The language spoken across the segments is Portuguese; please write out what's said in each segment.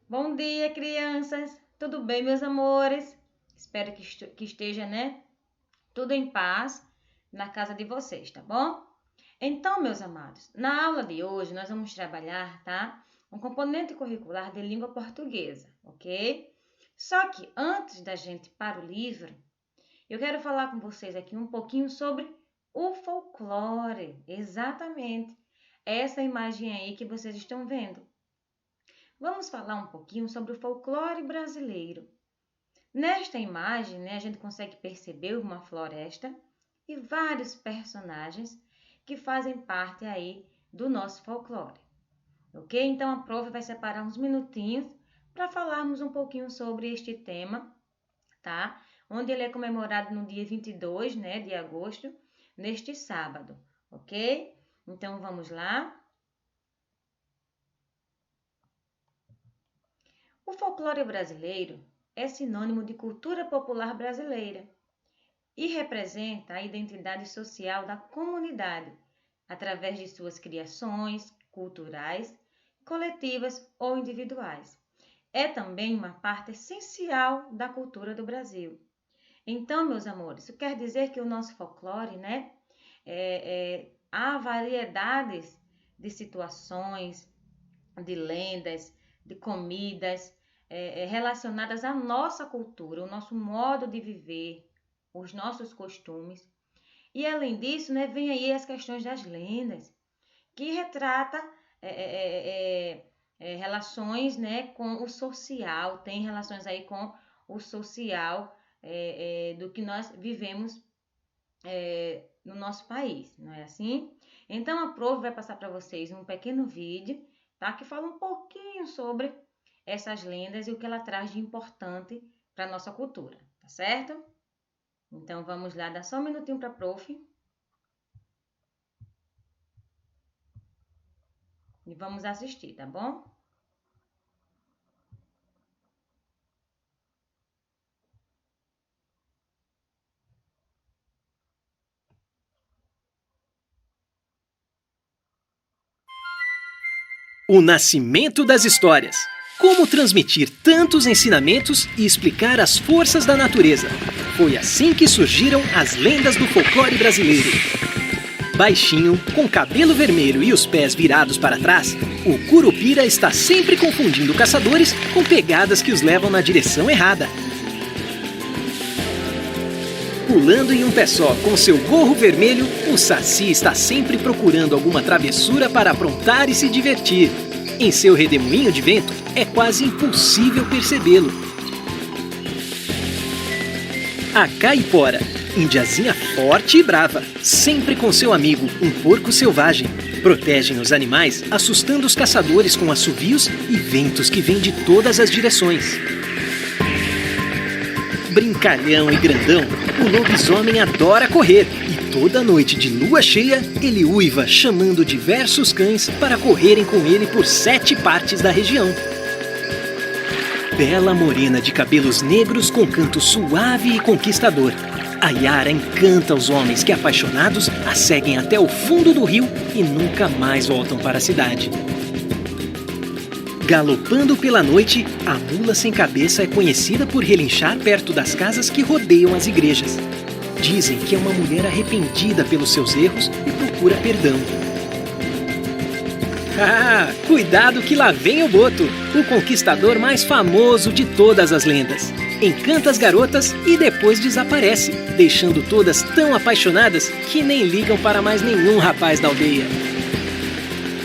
Bom dia, crianças! Tudo bem, meus amores? Espero que esteja, tudo em paz na casa de vocês, tá bom? Então, meus amados, na aula de hoje nós vamos trabalhar, tá? Um componente curricular de língua portuguesa, ok? Só que antes da gente ir para o livro, eu quero falar com vocês aqui um pouquinho sobre o folclore, exatamente. Essa imagem aí que vocês estão vendo. Vamos falar um pouquinho sobre o folclore brasileiro. Nesta imagem, a gente consegue perceber uma floresta e vários personagens que fazem parte aí do nosso folclore. Ok? Então a prof vai separar uns minutinhos para falarmos um pouquinho sobre este tema, tá? Onde ele é comemorado no dia 22, de agosto, neste sábado, ok? Então vamos lá. O folclore brasileiro é sinônimo de cultura popular brasileira e representa a identidade social da comunidade através de suas criações culturais, coletivas ou individuais. É também uma parte essencial da cultura do Brasil. Então, meus amores, isso quer dizer que o nosso folclore, há variedades de situações, de lendas, de comidas relacionadas à nossa cultura, o nosso modo de viver, os nossos costumes. E além disso, vem aí as questões das lendas, que retrata relações com o social, tem relações aí com o social do que nós vivemos no nosso país, não é assim? Então a prof vai passar para vocês um pequeno vídeo, tá? Que fala um pouquinho sobre essas lendas e o que ela traz de importante para a nossa cultura, tá certo? Então vamos lá, dá só um minutinho para a prof. E vamos assistir, tá bom? O nascimento das histórias. Como transmitir tantos ensinamentos e explicar as forças da natureza. Foi assim que surgiram as lendas do folclore brasileiro. Baixinho, com cabelo vermelho e os pés virados para trás, o Curupira está sempre confundindo caçadores com pegadas que os levam na direção errada. Pulando em um pé só com seu gorro vermelho, o Saci está sempre procurando alguma travessura para aprontar e se divertir. Em seu redemoinho de vento, é quase impossível percebê-lo. A Caipora, indiazinha forte e brava, sempre com seu amigo, um porco selvagem. Protegem os animais, assustando os caçadores com assovios e ventos que vêm de todas as direções. Brincalhão e grandão, o lobisomem adora correr e toda noite de lua cheia ele uiva chamando diversos cães para correrem com ele por 7 partes da região. Bela morena de cabelos negros com canto suave e conquistador. A Yara encanta os homens que, apaixonados, a seguem até o fundo do rio e nunca mais voltam para a cidade. Galopando pela noite, a mula sem cabeça é conhecida por relinchar perto das casas que rodeiam as igrejas. Dizem que é uma mulher arrependida pelos seus erros e procura perdão. Ah, cuidado que lá vem o Boto, o conquistador mais famoso de todas as lendas. Encanta as garotas e depois desaparece, deixando todas tão apaixonadas que nem ligam para mais nenhum rapaz da aldeia.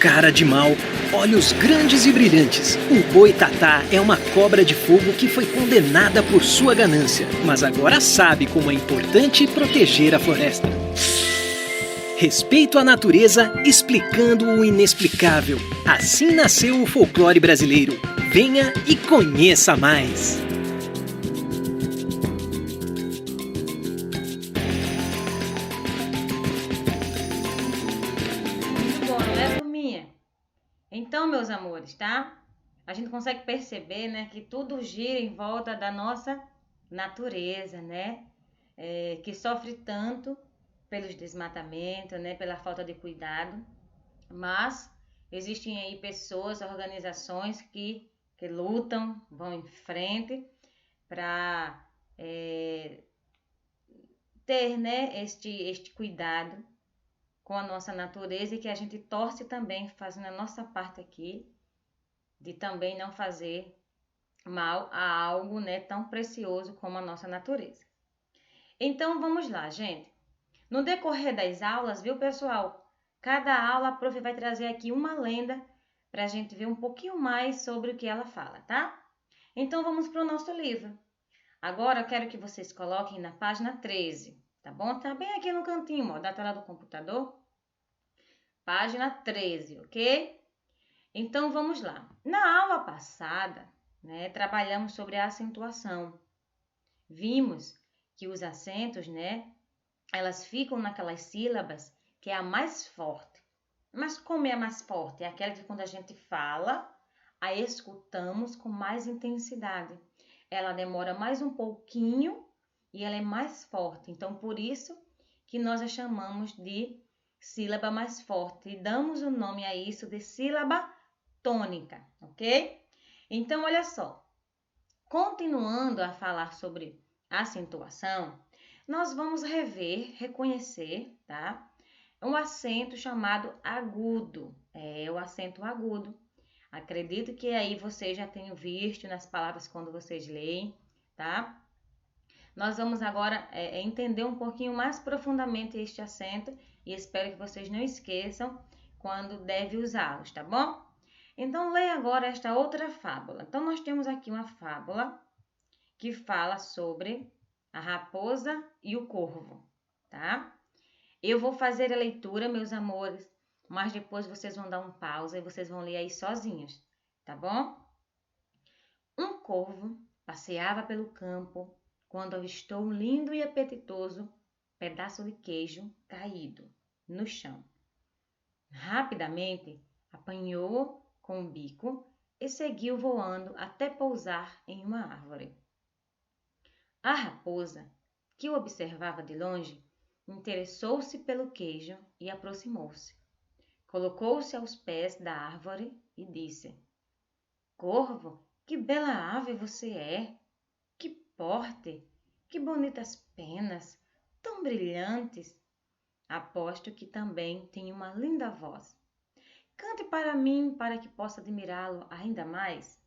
Cara de mal, olhos grandes e brilhantes. O Boitatá é uma cobra de fogo que foi condenada por sua ganância, mas agora sabe como é importante proteger a floresta. Respeito à natureza, explicando o inexplicável. Assim nasceu o folclore brasileiro. Venha e conheça mais! Muito bom, não é, turminha? Então, meus amores, tá? A gente consegue perceber, que tudo gira em volta da nossa natureza, que sofre tanto pelos desmatamentos, pela falta de cuidado, mas existem aí pessoas, organizações que que lutam, vão em frente para ter, né, este cuidado com a nossa natureza e que a gente torce também, fazendo a nossa parte aqui, de também não fazer mal a algo, né, tão precioso como a nossa natureza. Então, vamos lá, gente. No decorrer das aulas, viu, pessoal? Cada aula a prof vai trazer aqui uma lenda para a gente ver um pouquinho mais sobre o que ela fala, tá? Então, vamos para o nosso livro. Agora, eu quero que vocês coloquem na página 13, tá bom? Tá bem aqui no cantinho, ó, da tela do computador. Página 13, ok? Então, vamos lá. Na aula passada, né, trabalhamos sobre a acentuação. Vimos que os acentos, né, elas ficam naquelas sílabas que é a mais forte. Mas como é a mais forte? É aquela que quando a gente fala, a escutamos com mais intensidade. Ela demora mais um pouquinho e ela é mais forte. Então, por isso que nós a chamamos de sílaba mais forte. E damos o nome a isso de sílaba tônica, ok? Então, olha só. Continuando a falar sobre acentuação, nós vamos reconhecer, tá? Um acento chamado agudo. É o acento agudo. Acredito que aí vocês já tenham visto nas palavras quando vocês leem, tá? Nós vamos agora entender um pouquinho mais profundamente este acento e espero que vocês não esqueçam quando deve usá-los, tá bom? Então, leia agora esta outra fábula. Então, nós temos aqui uma fábula que fala sobre a raposa e o corvo, tá? Eu vou fazer a leitura, meus amores, mas depois vocês vão dar um pausa e vocês vão ler aí sozinhos, tá bom? Um corvo passeava pelo campo quando avistou um lindo e apetitoso pedaço de queijo caído no chão. Rapidamente apanhou com o bico e seguiu voando até pousar em uma árvore. A raposa, que o observava de longe, interessou-se pelo queijo e aproximou-se. Colocou-se aos pés da árvore e disse: Corvo, que bela ave você é! Que porte! Que bonitas penas! Tão brilhantes! Aposto que também tem uma linda voz. Cante para mim para que possa admirá-lo ainda mais.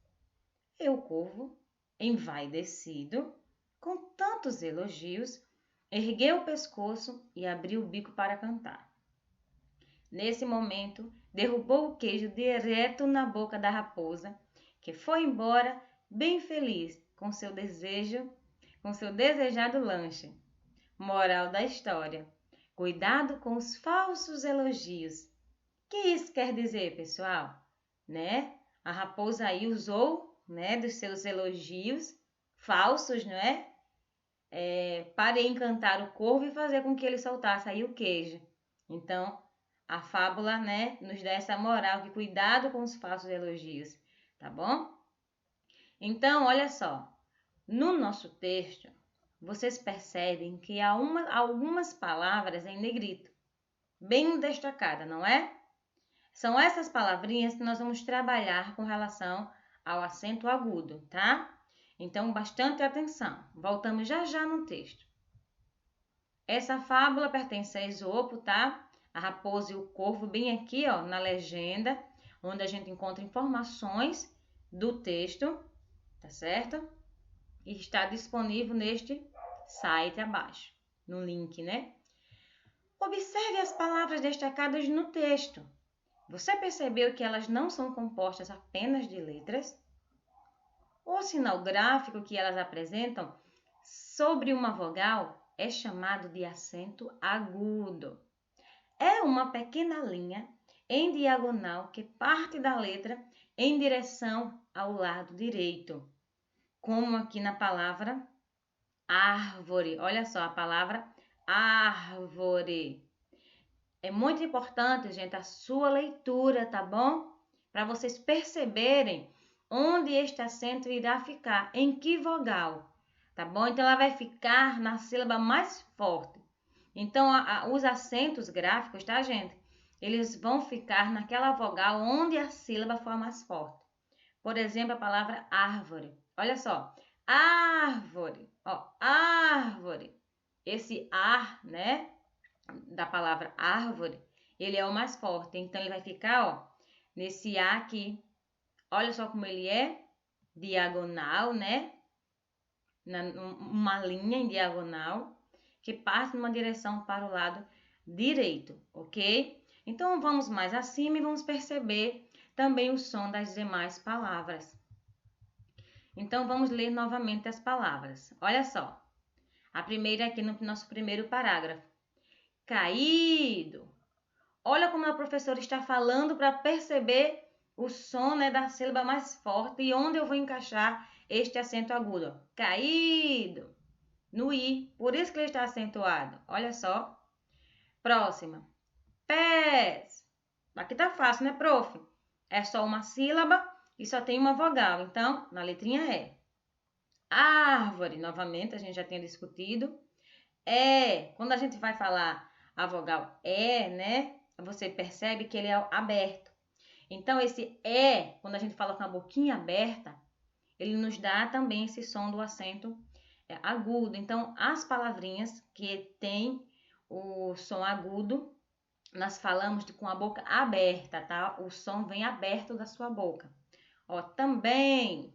E o corvo, envaidecido, com tantos elogios, ergueu o pescoço e abriu o bico para cantar. Nesse momento, derrubou o queijo direto na boca da raposa, que foi embora bem feliz com seu desejado lanche. Moral da história: cuidado com os falsos elogios. O que isso quer dizer, pessoal? Né? A raposa aí usou, né, dos seus elogios falsos, não é? Para encantar o corvo e fazer com que ele soltasse aí o queijo. Então, a fábula, né, nos dá essa moral de cuidado com os falsos elogios, tá bom? Então, olha só, no nosso texto, vocês percebem que há algumas palavras em negrito, bem destacada, não é? São essas palavrinhas que nós vamos trabalhar com relação ao acento agudo, tá? Então, bastante atenção. Voltamos já já no texto. Essa fábula pertence a Esopo, tá? A raposa e o corvo, bem aqui, ó, na legenda, onde a gente encontra informações do texto, tá certo? E está disponível neste site abaixo, no link, né? Observe as palavras destacadas no texto. Você percebeu que elas não são compostas apenas de letras? O sinal gráfico que elas apresentam sobre uma vogal é chamado de acento agudo. É uma pequena linha em diagonal que parte da letra em direção ao lado direito, como aqui na palavra árvore. Olha só a palavra árvore. É muito importante, gente, a sua leitura, tá bom? Para vocês perceberem onde este acento irá ficar, em que vogal, tá bom? Então, ela vai ficar na sílaba mais forte. Então, os acentos gráficos, tá, gente? Eles vão ficar naquela vogal onde a sílaba for mais forte. Por exemplo, a palavra árvore. Olha só, árvore, ó, árvore. Esse ar, né, da palavra árvore, ele é o mais forte. Então, ele vai ficar, ó, nesse A aqui. Olha só como ele é diagonal, né? Uma linha em diagonal que parte numa direção para o lado direito, ok? Então, vamos mais acima e vamos perceber também o som das demais palavras. Então, vamos ler novamente as palavras. Olha só. A primeira aqui no nosso primeiro parágrafo. Caído. Olha como a professora está falando para perceber o som, né, da sílaba mais forte e onde eu vou encaixar este acento agudo. Caído. No I. Por isso que ele está acentuado. Olha só. Próxima. Pés. Aqui tá fácil, né, prof? É só uma sílaba e só tem uma vogal. Então, na letrinha E. Árvore. Novamente, a gente já tinha discutido. Quando a gente vai falar a vogal E, né? Você percebe que ele é aberto. Então, esse E, quando a gente fala com a boquinha aberta, ele nos dá também esse som do acento agudo. Então, as palavrinhas que têm o som agudo, nós falamos com a boca aberta, tá? O som vem aberto da sua boca. Ó, também,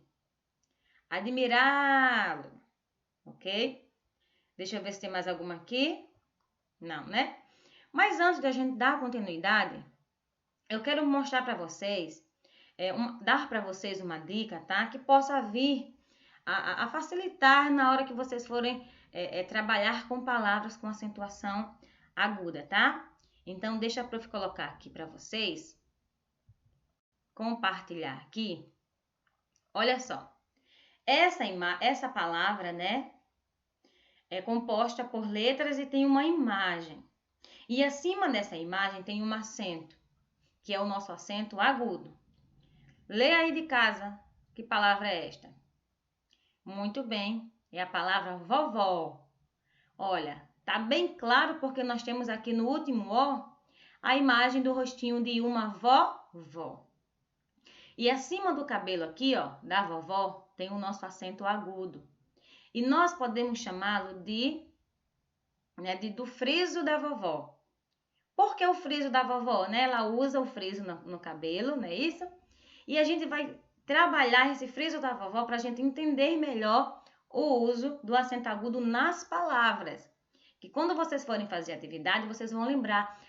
admirá-lo, ok? Deixa eu ver se tem mais alguma aqui. Não, né? Mas antes da gente dar continuidade, eu quero mostrar para vocês, dar para vocês uma dica, tá? Que possa vir a facilitar na hora que vocês forem trabalhar com palavras com acentuação aguda, tá? Então, deixa a prof colocar aqui para vocês, compartilhar aqui. Olha só, essa palavra, né, é composta por letras e tem uma imagem. E acima dessa imagem tem um acento, que é o nosso acento agudo. Lê aí de casa, que palavra é esta? Muito bem, é a palavra vovó. Olha, tá bem claro porque nós temos aqui no último O a imagem do rostinho de uma vovó. E acima do cabelo aqui, ó, da vovó, tem o nosso acento agudo. E nós podemos chamá-lo do friso da vovó. Por que o friso da vovó, né? Ela usa o friso no cabelo, não é isso? E a gente vai trabalhar esse friso da vovó para a gente entender melhor o uso do acento agudo nas palavras. Que quando vocês forem fazer atividade, vocês vão lembrar.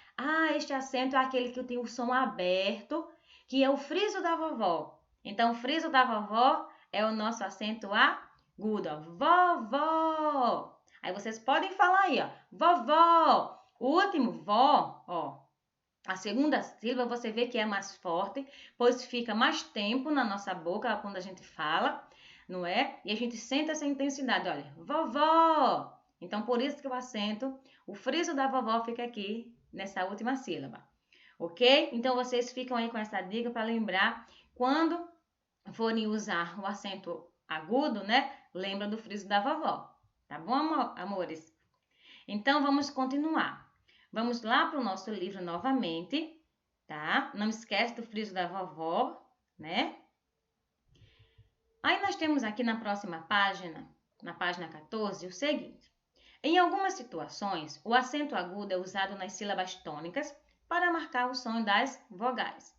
Este acento é aquele que tem o som aberto, que é o friso da vovó. Então, o friso da vovó é o nosso acento agudo. Ó. Vovó. Aí vocês podem falar aí, ó. Vovó. O último vó, ó. A segunda sílaba você vê que é mais forte, pois fica mais tempo na nossa boca quando a gente fala, não é? E a gente sente essa intensidade, olha, vovó. Então, por isso que o acento, o friso da vovó fica aqui nessa última sílaba, ok? Então, vocês ficam aí com essa dica para lembrar quando forem usar o acento agudo, né? Lembra do friso da vovó, tá bom, amores? Então, vamos continuar. Vamos lá para o nosso livro novamente, tá? Não esquece do friso da vovó, né? Aí nós temos aqui na próxima página, na página 14, o seguinte. Em algumas situações, o acento agudo é usado nas sílabas tônicas para marcar o som das vogais.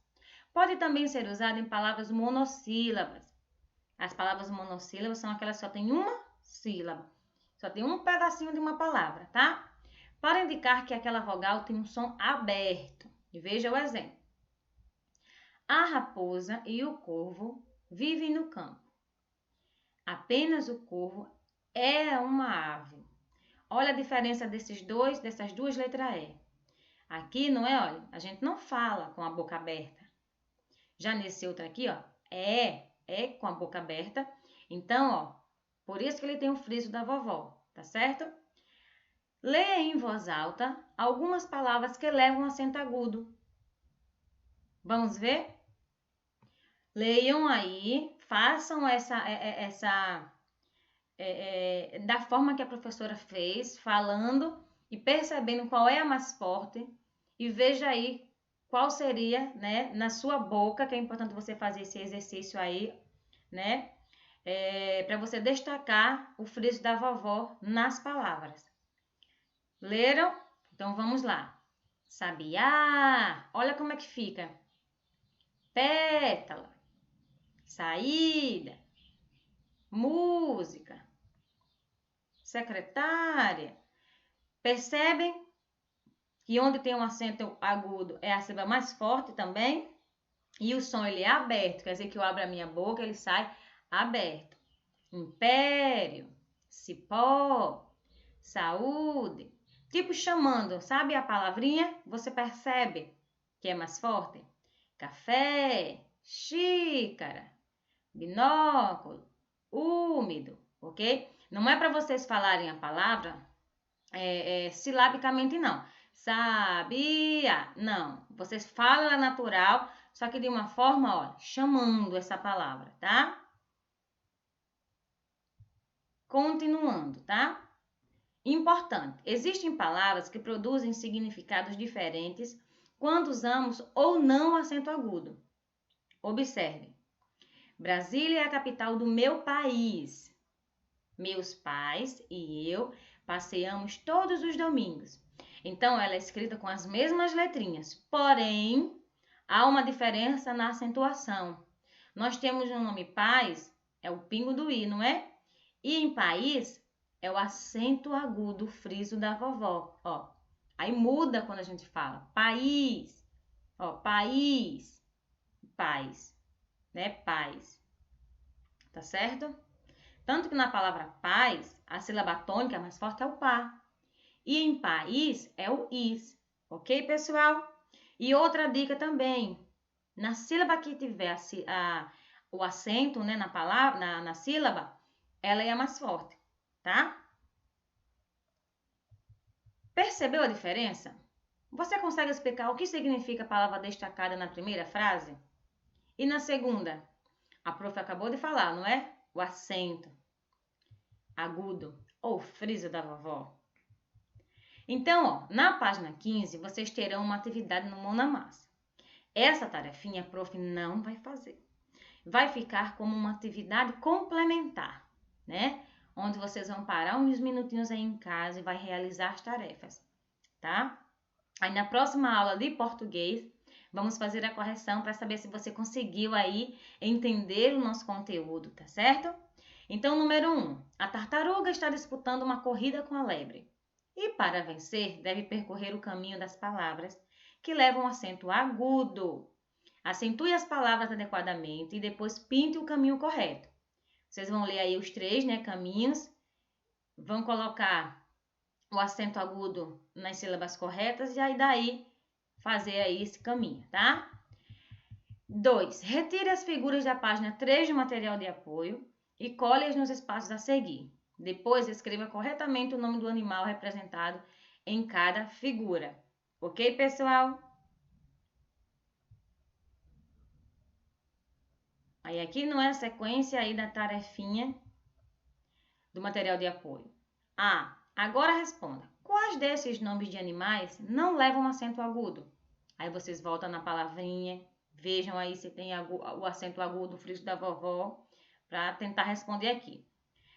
Pode também ser usado em palavras monossílabas. As palavras monossílabas são aquelas que só tem uma sílaba. Só tem um pedacinho de uma palavra, tá? Para indicar que aquela vogal tem um som aberto. E veja o exemplo. A raposa e o corvo vivem no campo. Apenas o corvo é uma ave. Olha a diferença dessas duas letras E. Aqui, não é? Olha, a gente não fala com a boca aberta. Já nesse outro aqui, ó, é com a boca aberta. Então, ó, por isso que ele tem o friso da vovó, tá certo? Leia em voz alta algumas palavras que levam acento agudo. Vamos ver? Leiam aí, façam da forma que a professora fez, falando e percebendo qual é a mais forte. E veja aí qual seria, né, na sua boca, que é importante você fazer esse exercício aí, né, para você destacar o friso da vovó nas palavras. Leram? Então vamos lá. Sabiá, olha como é que fica. Pétala, saída, música, secretária. Percebem que onde tem um acento agudo é a sílaba mais forte também? E o som ele é aberto, quer dizer que eu abro a minha boca, ele sai aberto. Império, cipó, saúde. Tipo chamando, sabe a palavrinha? Você percebe que é mais forte? Café, xícara, binóculo, úmido, ok? Não é para vocês falarem a palavra silabicamente, não. Sabia, não. Vocês falam natural, só que de uma forma, ó, chamando essa palavra, tá? Continuando, tá? Importante, existem palavras que produzem significados diferentes quando usamos ou não acento agudo. Observe. Brasília é a capital do meu país. Meus pais e eu passeamos todos os domingos. Então, ela é escrita com as mesmas letrinhas, porém, há uma diferença na acentuação. Nós temos no nome pais, é o pingo do i, não é? E em país, é o acento agudo, friso da vovó, ó. Aí muda quando a gente fala país, ó, país, pais, né? Pais, tá certo? Tanto que na palavra paz, a sílaba tônica mais forte é o pá. E em país é o is. Ok, pessoal? E outra dica também. Na sílaba que tiver o acento, né, na palavra, na sílaba, ela é a mais forte, tá? Percebeu a diferença? Você consegue explicar o que significa a palavra destacada na primeira frase? E na segunda? A prof acabou de falar, não é? O acento agudo ou friso da vovó. Então, ó, na página 15, vocês terão uma atividade no Mão na Massa. Essa tarefinha a prof não vai fazer. Vai ficar como uma atividade complementar, né? Onde vocês vão parar uns minutinhos aí em casa e vai realizar as tarefas, tá? Aí na próxima aula de português, vamos fazer a correção para saber se você conseguiu aí entender o nosso conteúdo, tá certo? Então, número 1. A tartaruga está disputando uma corrida com a lebre. E para vencer, deve percorrer o caminho das palavras que levam acento agudo. Acentue as palavras adequadamente e depois pinte o caminho correto. Vocês vão ler aí os 3, né, caminhos. Vão colocar o acento agudo nas sílabas corretas e aí daí fazer aí esse caminho, tá? 2. Retire as figuras da página 3 do material de apoio e cole-as nos espaços a seguir. Depois, escreva corretamente o nome do animal representado em cada figura. Ok, pessoal? Aí aqui não é a sequência aí da tarefinha do material de apoio. Agora responda. Quais desses nomes de animais não levam acento agudo? Aí vocês voltam na palavrinha, vejam aí se tem o acento agudo, o friso da vovó, para tentar responder aqui.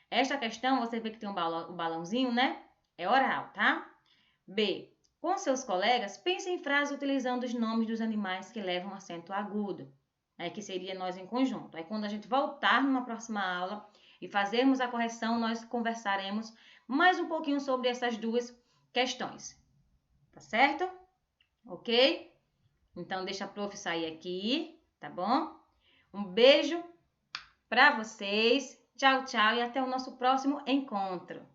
Esta questão, você vê que tem um balãozinho, né? É oral, tá? B. Com seus colegas, pense em frases utilizando os nomes dos animais que levam acento agudo. Aí que seria nós em conjunto. Aí quando a gente voltar numa próxima aula e fazermos a correção, nós conversaremos mais um pouquinho sobre essas duas questões. Tá certo? Ok? Então, deixa a prof sair aqui, tá bom? Um beijo para vocês. Tchau, tchau e até o nosso próximo encontro.